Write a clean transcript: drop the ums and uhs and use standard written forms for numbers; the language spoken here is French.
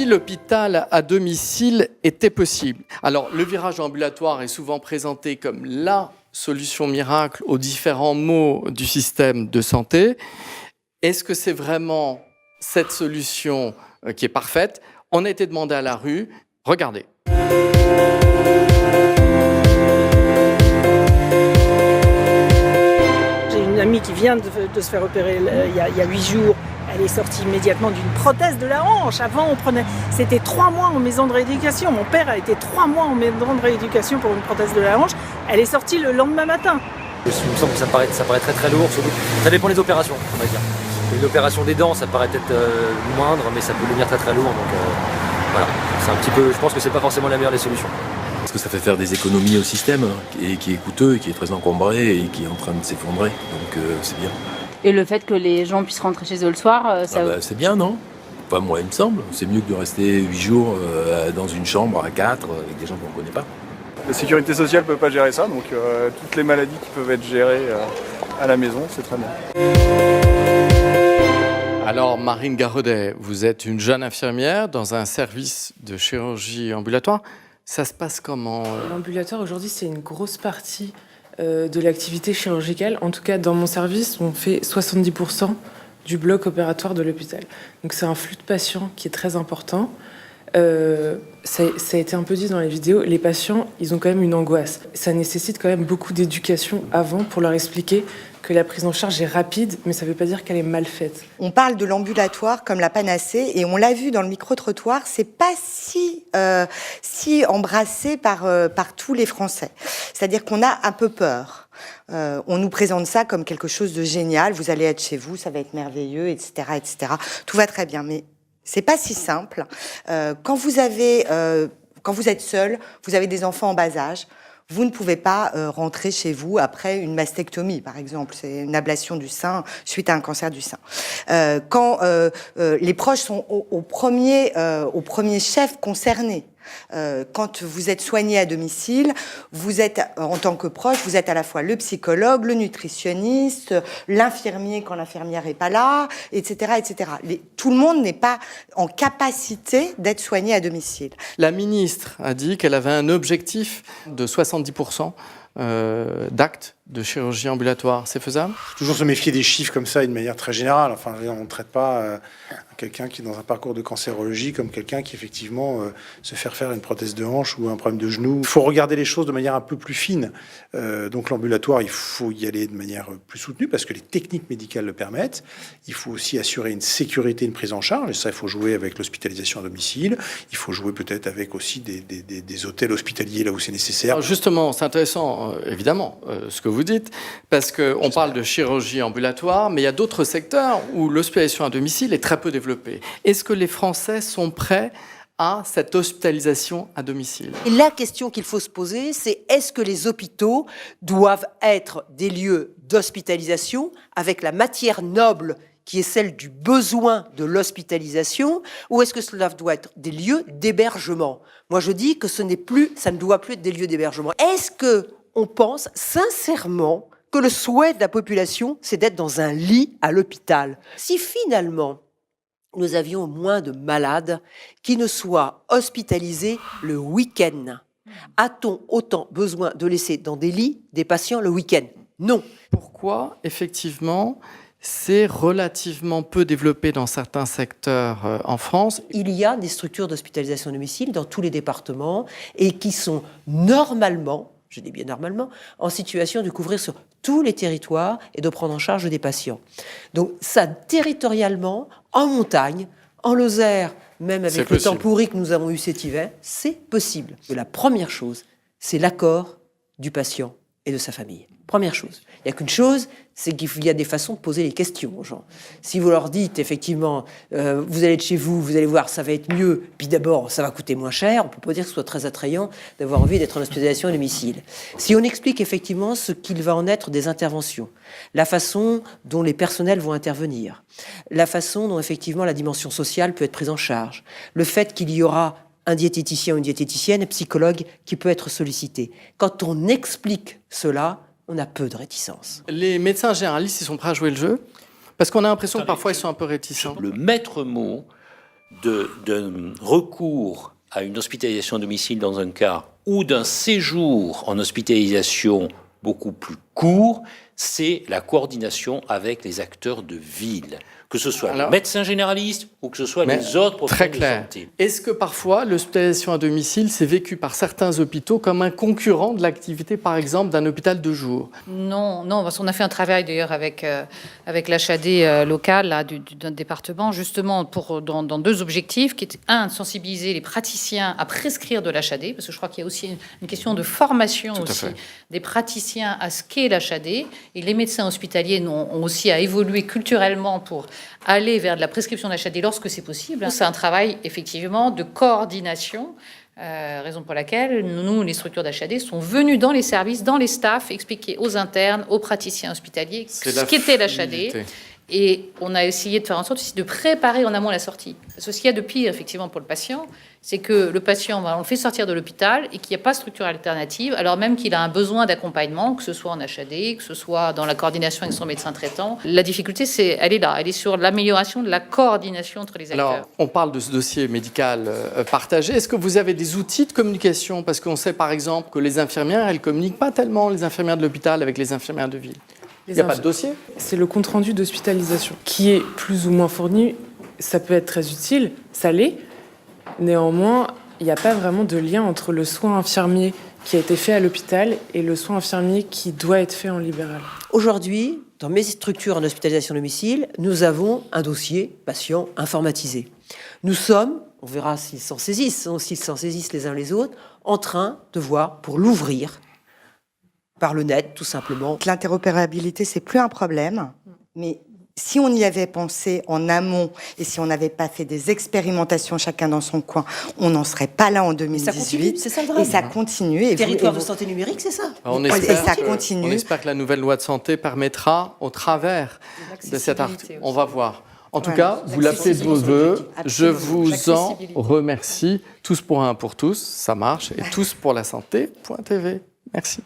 l'hôpital à domicile était possible. Alors, le virage ambulatoire est souvent présenté comme la solution miracle aux différents maux du système de santé. Est-ce que c'est vraiment cette solution qui est parfaite? On a été demandé à la rue. Regardez. J'ai une amie qui vient de se faire opérer il y a 8 jours. Elle est sortie immédiatement d'une prothèse de la hanche. Avant, c'était 3 mois en maison de rééducation. Mon père a été 3 mois en maison de rééducation pour une prothèse de la hanche. Elle est sortie le lendemain matin. Il me semble que ça paraît très très lourd. Ça dépend des opérations, on va dire. Une opération des dents, ça paraît peut-être moindre, mais ça peut devenir très très lourd. Donc voilà, c'est un petit peu. Je pense que c'est pas forcément la meilleure des solutions. Parce que ça fait faire des économies au système, et qui est coûteux, et qui est très encombré, et qui est en train de s'effondrer. Donc c'est bien. Et le fait que les gens puissent rentrer chez eux le soir, ça... c'est bien, non? Enfin, moi, il me semble. C'est mieux que de rester 8 jours dans une chambre à 4 avec des gens qu'on ne connaît pas. La sécurité sociale ne peut pas gérer ça, donc toutes les maladies qui peuvent être gérées à la maison, c'est très bien. Alors, Marine Garodet, vous êtes une jeune infirmière dans un service de chirurgie ambulatoire. Ça se passe comment? L'ambulatoire, aujourd'hui, c'est une grosse partie de l'activité chirurgicale. En tout cas, dans mon service, on fait 70% du bloc opératoire de l'hôpital. Donc, c'est un flux de patients qui est très important. Ça a été un peu dit dans les vidéos, les patients, ils ont quand même une angoisse. Ça nécessite quand même beaucoup d'éducation avant pour leur expliquer que la prise en charge est rapide, mais ça ne veut pas dire qu'elle est mal faite. On parle de l'ambulatoire comme la panacée, et on l'a vu dans le micro-trottoir, c'est pas si embrassé par tous les Français. C'est-à-dire qu'on a un peu peur. On nous présente ça comme quelque chose de génial, vous allez être chez vous, ça va être merveilleux, etc., etc. Tout va très bien, mais c'est pas si simple. Quand vous êtes seul, vous avez des enfants en bas âge, vous ne pouvez pas rentrer chez vous après une mastectomie, par exemple. C'est une ablation du sein suite à un cancer du sein. Quand les proches sont au premier chef concerné. Quand vous êtes soigné à domicile, vous êtes, en tant que proche, vous êtes à la fois le psychologue, le nutritionniste, l'infirmier quand l'infirmière n'est pas là, etc., etc. Tout le monde n'est pas en capacité d'être soigné à domicile. La ministre a dit qu'elle avait un objectif de 70% d'actes de chirurgie ambulatoire. C'est faisable? Toujours se méfier des chiffres comme ça, d'une manière très générale. Enfin, on ne traite pas quelqu'un qui est dans un parcours de cancérologie comme quelqu'un qui, effectivement, se fait faire une prothèse de hanche ou un problème de genou. Il faut regarder les choses de manière un peu plus fine. Donc l'ambulatoire, il faut y aller de manière plus soutenue parce que les techniques médicales le permettent. Il faut aussi assurer une sécurité, une prise en charge. Et ça, il faut jouer avec l'hospitalisation à domicile. Il faut jouer peut-être avec aussi des hôtels hospitaliers là où c'est nécessaire. Alors justement, c'est intéressant, évidemment, ce que vous dites, parce qu'on parle de chirurgie ambulatoire, mais il y a d'autres secteurs où l'hospitalisation à domicile est très peu développée. Est-ce que les Français sont prêts à cette hospitalisation à domicile? Et la question qu'il faut se poser, c'est est-ce que les hôpitaux doivent être des lieux d'hospitalisation avec la matière noble qui est celle du besoin de l'hospitalisation, ou est-ce que cela doit être des lieux d'hébergement? Moi, je dis que ça ne doit plus être des lieux d'hébergement. Est-ce que on pense sincèrement que le souhait de la population, c'est d'être dans un lit à l'hôpital? Si finalement, nous avions moins de malades qui ne soient hospitalisés le week-end, a-t-on autant besoin de laisser dans des lits des patients le week-end? Non. Pourquoi, effectivement, c'est relativement peu développé dans certains secteurs en France? Il y a des structures d'hospitalisation à domicile dans tous les départements et qui sont normalement, je dis bien normalement, en situation de couvrir sur tous les territoires et de prendre en charge des patients. Donc ça, territorialement, en montagne, en Lozère, même avec le temps pourri que nous avons eu cet hiver, c'est possible. Et la première chose, c'est l'accord du patient et de sa famille. Première chose. Il n'y a qu'une chose, c'est qu'il y a des façons de poser les questions aux gens. Si vous leur dites, effectivement, vous allez être chez vous, vous allez voir, ça va être mieux, puis d'abord, ça va coûter moins cher, on ne peut pas dire que ce soit très attrayant d'avoir envie d'être en hospitalisation à domicile. Si on explique effectivement ce qu'il va en être des interventions, la façon dont les personnels vont intervenir, la façon dont, effectivement, la dimension sociale peut être prise en charge, le fait qu'il y aura un diététicien ou une diététicienne, un psychologue qui peut être sollicité. Quand on explique cela, on a peu de réticence. Les médecins généralistes, ils sont prêts à jouer le jeu? Parce qu'on a l'impression que parfois, ils sont un peu réticents. Le maître mot, d'un recours à une hospitalisation à domicile dans un cas ou d'un séjour en hospitalisation beaucoup plus court, c'est la coordination avec les acteurs de ville, que ce soit le médecin généraliste ou que ce soit les autres professionnels de santé. Est-ce que parfois l'hospitalisation à domicile s'est vécue par certains hôpitaux comme un concurrent de l'activité, par exemple, d'un hôpital de jour? Non, parce qu'on a fait un travail d'ailleurs avec l'HAD local là, d'un département, justement dans 2 objectifs, qui étaient de sensibiliser les praticiens à prescrire de l'HAD, parce que je crois qu'il y a aussi une question de formation aussi des praticiens à ce qu'est l'HAD, et les médecins hospitaliers ont aussi à évoluer culturellement pour aller vers de la prescription d'HAD lorsque c'est possible. C'est un travail effectivement de coordination, raison pour laquelle nous, les structures d'HAD, sont venues dans les services, dans les staffs, expliquer aux internes, aux praticiens hospitaliers ce qu'était l'HAD. Et on a essayé de faire en sorte aussi de préparer en amont la sortie. Parce que ce qu'il y a de pire, effectivement, pour le patient, c'est que le patient, on le fait sortir de l'hôpital et qu'il n'y a pas de structure alternative, alors même qu'il a un besoin d'accompagnement, que ce soit en HAD, que ce soit dans la coordination avec son médecin traitant. La difficulté, elle est là. Elle est sur l'amélioration de la coordination entre les acteurs. Alors, on parle de ce dossier médical partagé. Est-ce que vous avez des outils de communication? Parce qu'on sait, par exemple, que les infirmières, elles ne communiquent pas tellement, les infirmières de l'hôpital, avec les infirmières de ville. Il n'y a pas de dossier? C'est le compte-rendu d'hospitalisation qui est plus ou moins fourni. Ça peut être très utile, ça l'est. Néanmoins, il n'y a pas vraiment de lien entre le soin infirmier qui a été fait à l'hôpital et le soin infirmier qui doit être fait en libéral. Aujourd'hui, dans mes structures en hospitalisation domicile, nous avons un dossier patient informatisé. Nous sommes, on verra s'ils s'en saisissent les uns les autres, en train de voir pour l'ouvrir par le net, tout simplement. L'interopérabilité, c'est plus un problème, mais si on y avait pensé en amont et si on n'avait pas fait des expérimentations chacun dans son coin, on n'en serait pas là en 2018. C'est ça le drame. Et ça continue. Et territoire de santé numérique, c'est ça. On espère que la nouvelle loi de santé permettra, au travers de cet article, on va voir. En tout cas, vous l'appelez de vos voeux. Je vous en remercie. Tous pour un pour tous, ça marche. Et tous pour la santé.tv. Merci.